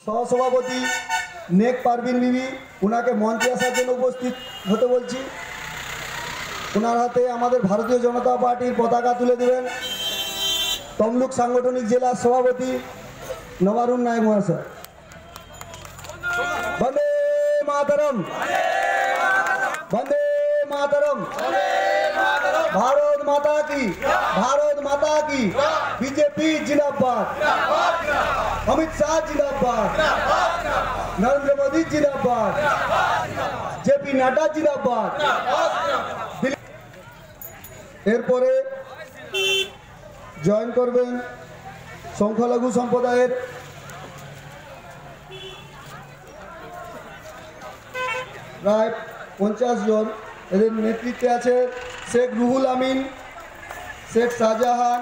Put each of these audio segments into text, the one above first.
সহসভাপতি নেক পারভিন বিবি ওনাকে মঞ্চে আসার জন্য উপস্থিত হতে বলছি। ওনার হাতে আমাদের ভারতীয় জনতা পার্টির পতাকা তুলে দেবেন তমলুক সাংগঠনিক জেলার সভাপতি নবারুণ নায়ক মহাশয়। বন্দে মাতরম, বন্দে মাতরম, भारत माता की, भारत माता की, बीजेपी जिंदाबाद, अमित शाह जिंदाबाद, नरेंद्र मोदी जिंदाबाद, जेपी नड्डा जिंदाबाद। एरपरे जয়েন করবেন সংখ্যালঘু সম্প্রদায়ের প্রায় 50 জন। এদের নেতৃত্বে আছে শেখ রুহুল আমিন, শেখ শাহজাহান,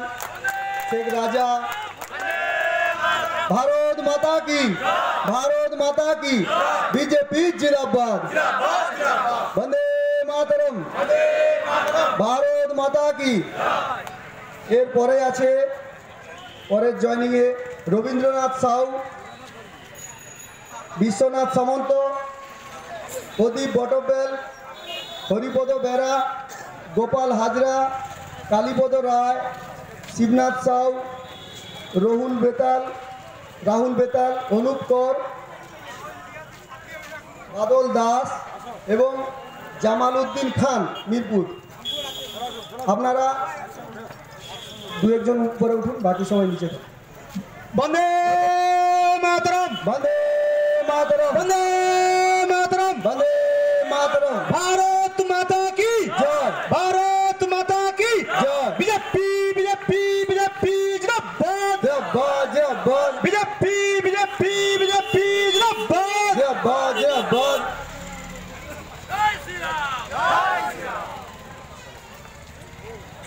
শেখ রাজা। भारत माता की, भारत माता की, बीजेपी जिंदाबाद, वंदे मातरम, भारत माता की। এরপরে আছে পরের জয়নিং এ রবীন্দ্রনাথ সাউ, বিশ্বনাথ সামন্ত, প্রদীপ বটবেল, হরিপদ বেরা, গোপাল হাজরা, কালীপদ রায়, শিবনাথ সাউ, রাহুল বেতাল, অনুপ কর, বাদল দাস এবং জামাল উদ্দিন খান মিরপুর। আপনারা দু একজন উপরে উঠুন, বাকি সবাই নিচে। বন্দে মাতরম, বন্দে মাতরম, বন্দে মাতরম, বন্দে মাতরম। भारत माता की জয়, भारत माता की জয়। बीजेपी बीजेपी बीजेपी जिंदाबाद, जिंदाबाद, जिंदाबाद, बीजेपी बीजेपी बीजेपी जिंदाबाद। जिंदाबाद, जिंदाबाद।